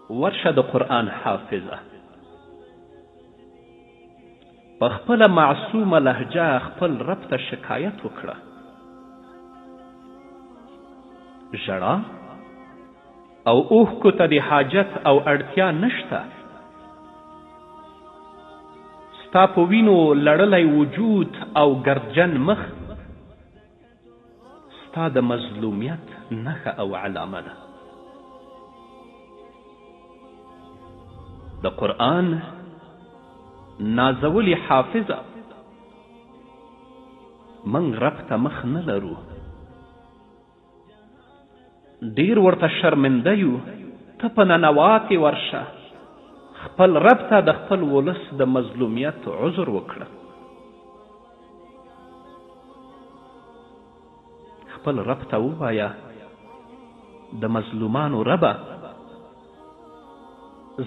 ورشه د قرآن حافظه، په خپله معصومه لهجه خپل رب ته شکایت وکړه. ژړا او اوښکو ته د حاجت او اړتیا نشته. ستا په وینو لړلی وجود او ګردجن مخ ستا د مظلومیت نښه او علامه ده. د قرآن نازولی حافظه، من رب ته مخ نه لرو، ډیر ورته شرمنده یو. ته په ننواتې ورشه، خپل رب ته د خپل ولس د مظلومیت عذر وکړه. خپل رب ته ووایه د مظلومانو ربه،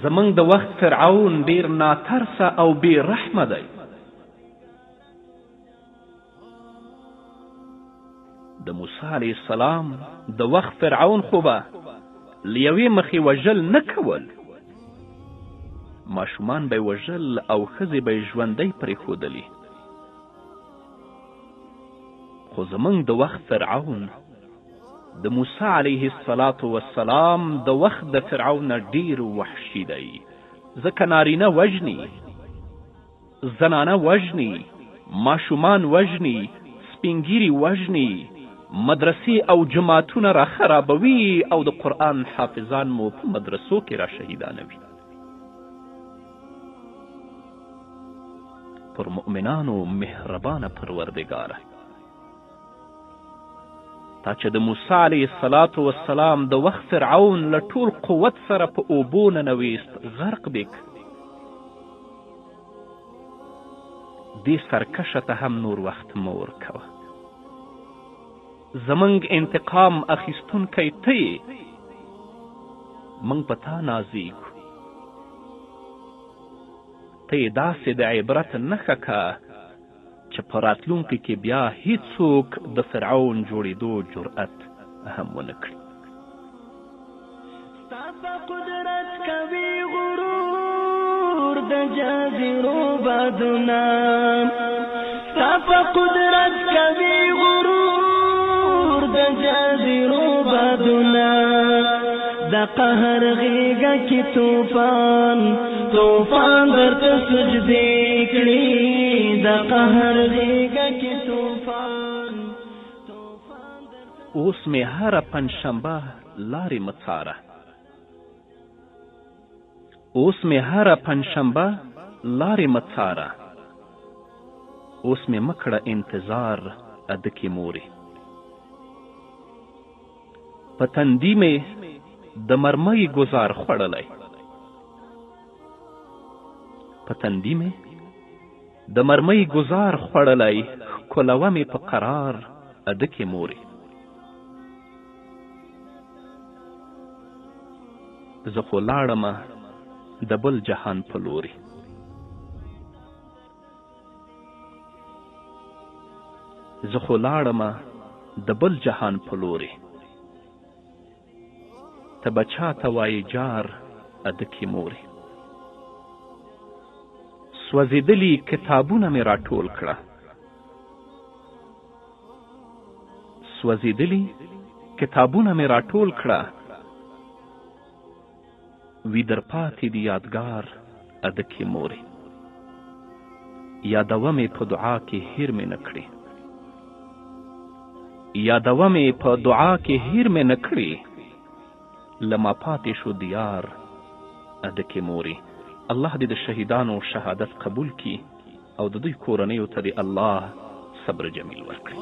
زمونږ د وخت فرعون ډیر ناترسه او بې رحمه دی. د موسی علیه السلام د وخت فرعون خو به له یوې مخې وژل نه کول، ماشومان به یې وژل او ښځې به یې ژوندۍ پرېښودلې. خو زمونږ د وخت فرعون د موسی علیه السلام د وخت د فرعون نه ډیر وحشي دی، ځکه نارینه وژني، زنانه وژني، ماشومان وژني، سپینګیري وژني، مدرسې او جماعتونه را خرابوي او د قرآن حافظان مو په مدرسو کې را شهیدانوي. پر مؤمنانو مهربانه پروردګاره، تا چې د موسی علیه السلام د وخت فرعون له ټول قوت سره په اوبو ننویست، غرق بیک، دې سرکشه ته هم نور وخت مه ورکوه. زمونږ انتقام اخیستونکی ته یې، موږ په تا نازیږو. ته یې داسې د عبرت نښه که چې په راتلونکي کې بیا هیڅوک د فرعون جوړېدو جرأت هم ونه کړي. ستا په قدرت کوي غرور د جزیرو بادونه، ستا په قدرت کوي غرور د جزیرو بادونه، د قهر غیږه کې طوفان درته سجدې کړي، د قهر غیږه کې طوفان اوس مې هره پنجشنبه لارې مه څاره، اوس مې هره پنجشنبه لارې مه څاره، اوس مې مه کړه انتظار ادکې مورې. په تندي مې د مرمۍ ګزار خوړلی، په تندي مې د مرمۍ ګزار خوړلی، ښکلوه مې په قرار ادکې مورې. زه خو لاړمه د بل جهان په لورې، زه خو لاړمه د بل جهان په لورې. ته به چاته وایې جار ادکې مورې. سوځېدلي کتابونه مې راټول کړه، سوځېدلي کتابونه مې راټول کړه، وي در پاتې دي یادګار ادکې مورې. یادوه مې په دعا کې هیر مې نه کړې، یادوه مې په دعا کې هیر مې نه کړې، لما پاتې شو دیار ادکې مورې. الله دې د شهیدانو شهادت قبول کړي او د دوی کورنیو ته دې الله صبر جمیل ورکړي.